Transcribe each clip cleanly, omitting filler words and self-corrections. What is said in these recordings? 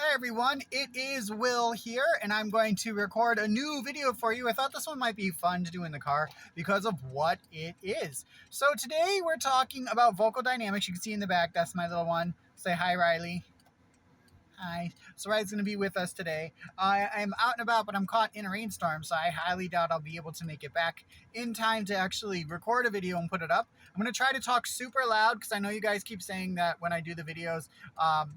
Hey everyone, it is Will here, and I'm going to record a new video for you. I thought this one might be fun to do in the car because of what it is. So today we're talking about vocal dynamics. You can see in the back, that's my little one. Say hi, Riley. Hi. So Riley's going to be with us today. I'm out and about, but I'm caught in a rainstorm, so I highly doubt I'll be able to make it back in time to actually record a video and put it up. I'm going to try to talk super loud because I know you guys keep saying that when I do the videos,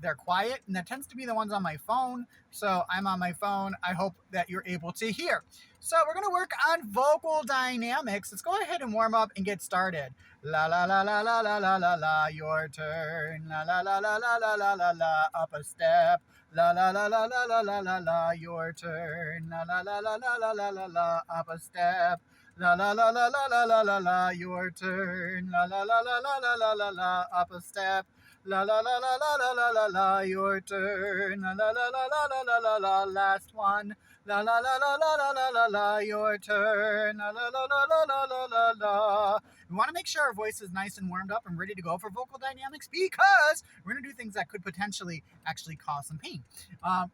they're quiet, and that tends to be the ones on my phone. So I'm on my phone. I hope that you're able to hear. So we're going to work on vocal dynamics. Let's go ahead and warm up and get started. La la la la la la la la la, your turn. La la la la la la la la la, up a step. La la la la la la la la la, your turn. La la la la la la la la la, up a step. La la la la la la la la la, your turn. La la la la la la la la la, up a step. La la la la la la la la la, your turn. La la la la la la la la la, last one. La la la la la la la la la, your turn. La la la la la la la la la. We want to make sure our voice is nice and warmed up and ready to go for vocal dynamics because we're going to do things that could potentially actually cause some pain.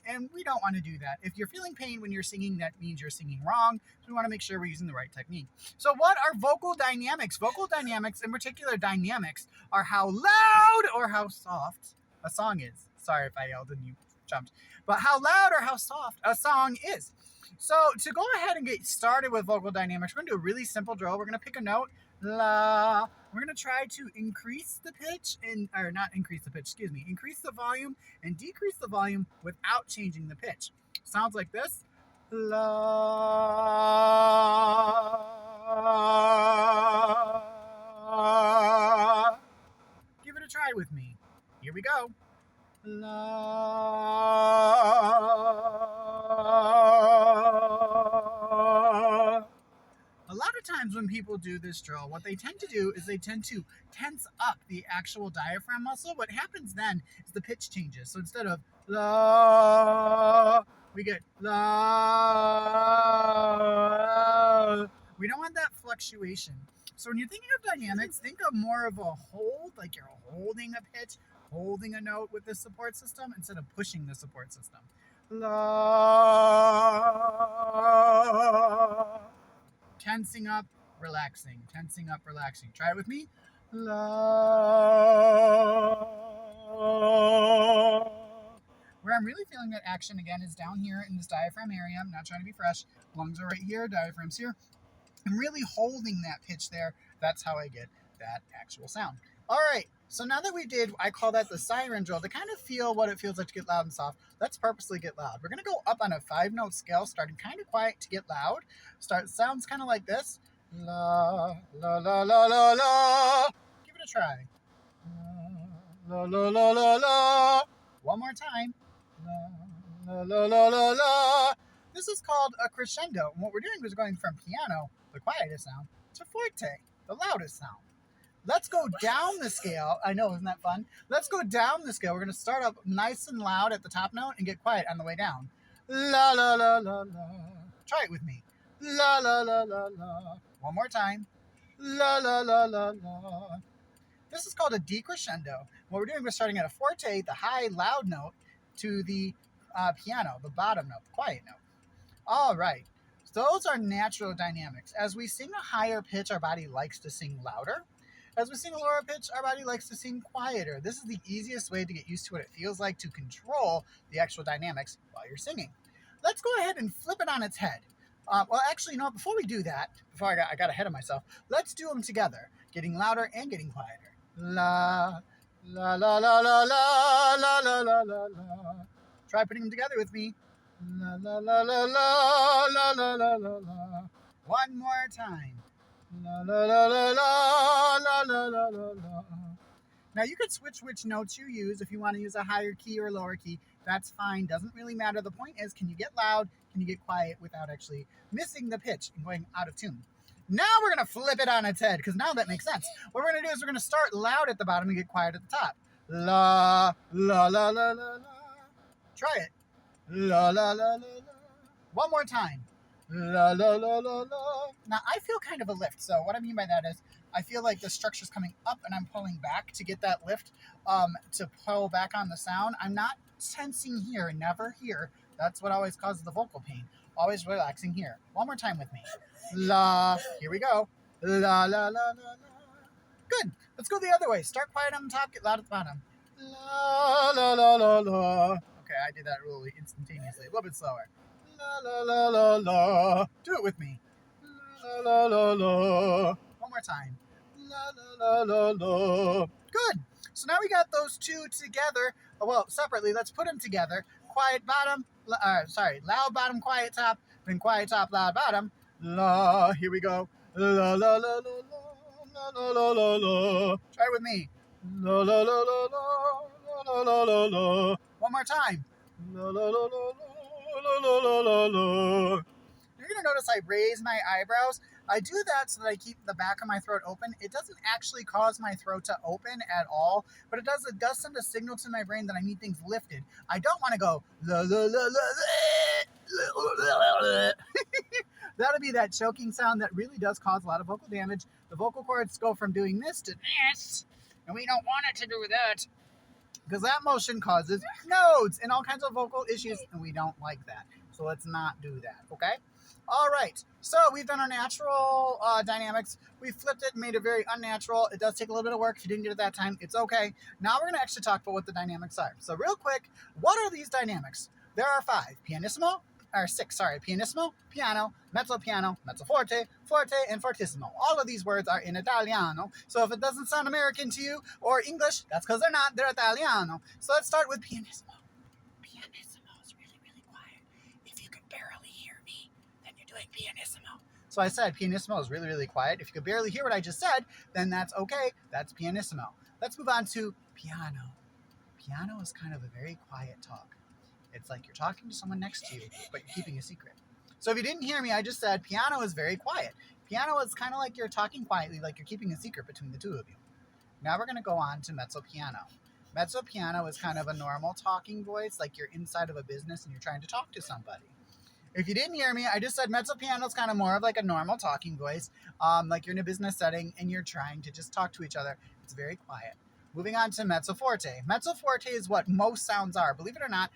And we don't want to do that. If you're feeling pain when you're singing, that means you're singing wrong. So we want to make sure we're using the right technique. So what are vocal dynamics? Vocal dynamics, in particular dynamics, are how loud or how soft a song is. Sorry if I yelled and you jumped. But how loud or how soft a song is. So to go ahead and get started with vocal dynamics, we're going to do a really simple drill. We're going to pick a note. La. We're going to try to increase the pitch or not increase the pitch, excuse me, increase the volume and decrease the volume without changing the pitch. Sounds like this. La. Give it a try with me. Here we go. La. A lot of times when people do this drill, what they tend to do is they tend to tense up the actual diaphragm muscle. What happens then is the pitch changes. So instead of la, we get la. We don't want that fluctuation. So when you're thinking of dynamics, think of more of a hold, like you're holding a pitch, holding a note with the support system instead of pushing the support system. La. Tensing up, relaxing. Tensing up, relaxing. Try it with me. La. Where I'm really feeling that action again is down here in this diaphragm area. I'm not trying to be fresh. Lungs are right here, diaphragm's here. I'm really holding that pitch there. That's how I get that actual sound. All right, so now that we did, I call that the siren drill, to kind of feel what it feels like to get loud and soft, let's purposely get loud. We're going to go up on a 5-note scale, starting kind of quiet to get loud. Sounds kind of like this. La, la, la, la, la, la. Give it a try. La, la, la, la, la. One more time. La, la, la, la, la. This is called a crescendo. And what we're doing is going from piano, the quietest sound, to forte, the loudest sound. Let's go down the scale. I know, isn't that fun? Let's go down the scale. We're going to start up nice and loud at the top note and get quiet on the way down. La, la, la, la, la. Try it with me. La, la, la, la, la. One more time. La, la, la, la, la. This is called a decrescendo. What we're doing, we're starting at a forte, the high, loud note, to the piano, the bottom note, the quiet note. All right. So those are natural dynamics. As we sing a higher pitch, our body likes to sing louder. As we sing a lower pitch, our body likes to sing quieter. This is the easiest way to get used to what it feels like to control the actual dynamics while you're singing. Let's go ahead and flip it on its head. Well, actually, you know, before we do that, before I got ahead of myself, let's do them together, getting louder and getting quieter. La, la, la, la, la, la, la, la, la, la, la. Try putting them together with me. La, la, la, la, la, la, la, la, la, la. One more time. La, la, la, la, la, la, la, la, la, la. Now you could switch which notes you use. If you want to use a higher key or lower key, that's fine. Doesn't really matter. The point is, can you get loud? Can you get quiet without actually missing the pitch and going out of tune? Now we're going to flip it on its head, because now that makes sense. What we're going to do is we're going to start loud at the bottom and get quiet at the top. La, la, la, la, la, la. Try it. La, la, la, la, la. One more time. La, la, la, la, la. Now, I feel kind of a lift. So what I mean by that is I feel like the structure's coming up and I'm pulling back to get that lift, to pull back on the sound. I'm not tensing here and never here. That's what always causes the vocal pain. Always relaxing here. One more time with me. La. Here we go. La, la, la, la, la. Good. Let's go the other way. Start quiet on the top, get loud at the bottom. La, la, la, la, la. Okay, I did that really instantaneously. A little bit slower. La, la, la, la, la. Do it with me. La, la, la, la. One more time. La, la, la, la, la. Good. So now we got those two together. Well, separately. Let's put them together. Quiet bottom. Loud bottom, quiet top. Then quiet top, loud bottom. La. Here we go. La, la, la, la, la, la, la, la, la. Try it with me. La, la, la, la, la, la, la, la, la. One more time. La, la, la, la, la, la, la, la, la. You're going to notice I raise my eyebrows. I do that so that I keep the back of my throat open. It doesn't actually cause my throat to open at all, but it does send a signal to my brain that I need things lifted. I don't want to go la la la la. That'll be that choking sound that really does cause a lot of vocal damage. The vocal cords go from doing this to this, and we don't want it to do that because that motion causes nodes and all kinds of vocal issues, and we don't like that. So let's not do that, okay? All right, so we've done our natural dynamics. We flipped it and made it very unnatural. It does take a little bit of work. If you didn't get it that time, it's okay. Now we're going to actually talk about what the dynamics are. So real quick, what are these dynamics? There are pianissimo, piano, mezzo forte, forte, and fortissimo. All of these words are in Italiano. So if it doesn't sound American to you or English, that's because they're not. They're Italiano. So let's start with pianissimo. Pianissimo is really, really quiet. If you can barely hear me, then you're doing pianissimo. So I said pianissimo is really, really quiet. If you could barely hear what I just said, then that's okay. That's pianissimo. Let's move on to piano. Piano is kind of a very quiet talk. It's like you're talking to someone next to you, but you're keeping a secret. So if you didn't hear me, I just said piano is very quiet. Piano is kind of like you're talking quietly, like you're keeping a secret between the two of you. Now we're going to go on to mezzo piano. Mezzo piano is kind of a normal talking voice, like you're inside of a business and you're trying to talk to somebody. If you didn't hear me, I just said mezzo piano is kind of more of like a normal talking voice, like you're in a business setting and you're trying to just talk to each other. It's very quiet. Moving on to mezzo forte. Mezzo forte is what most sounds are. Believe it or not,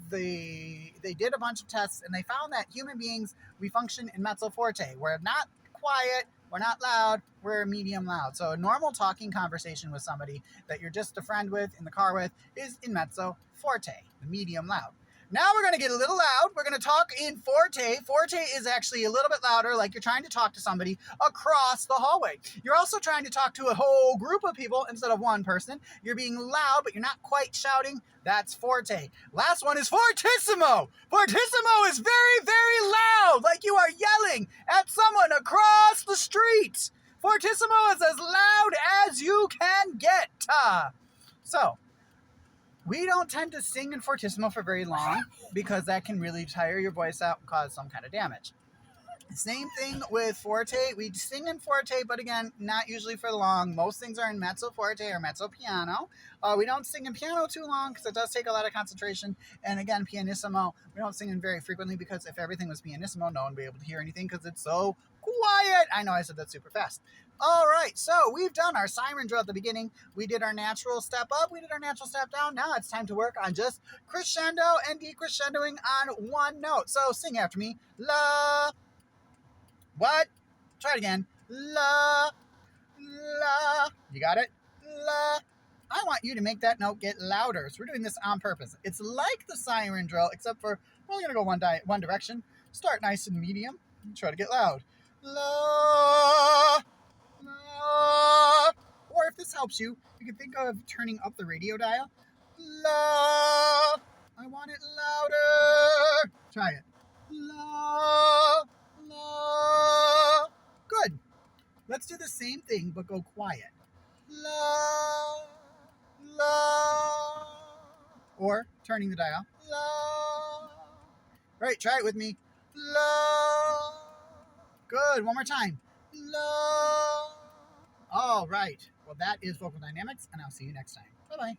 they did a bunch of tests and they found that human beings, we function in mezzo forte. We're not quiet, we're not loud, we're medium loud. So a normal talking conversation with somebody that you're just a friend with, in the car with, is in mezzo forte, the medium loud. Now we're going to get a little loud. We're going to talk in forte. Forte is actually a little bit louder, like you're trying to talk to somebody across the hallway. You're also trying to talk to a whole group of people instead of one person. You're being loud, but you're not quite shouting. That's forte. Last one is fortissimo. Fortissimo is very, very loud, like you are yelling at someone across the street. Fortissimo is as loud as you can get. So, we don't tend to sing in fortissimo for very long because that can really tire your voice out and cause some kind of damage. Same thing with forte. We sing in forte, but again, not usually for long. Most things are in mezzo forte or mezzo piano. We don't sing in piano too long because it does take a lot of concentration. And again, pianissimo, we don't sing in very frequently because if everything was pianissimo, no one would be able to hear anything because it's so quiet. I know I said that super fast. All right, so we've done our siren drill at the beginning. We did our natural step up. We did our natural step down. Now it's time to work on just crescendo and decrescendoing on one note. So sing after me. La. What? Try it again. La. La. You got it? La. I want you to make that note get louder. So we're doing this on purpose. It's like the siren drill, except for we're only going to go one direction. Start nice and medium. Try to get loud. La. La. Or if this helps you, you can think of turning up the radio dial. La. I want it louder. Try it. La. La. Good. Let's do the same thing, but go quiet. La. La. Or turning the dial. La. Right, try it with me. La. Good. One more time. La. All right. Well, that is vocal dynamics, and I'll see you next time. Bye-bye.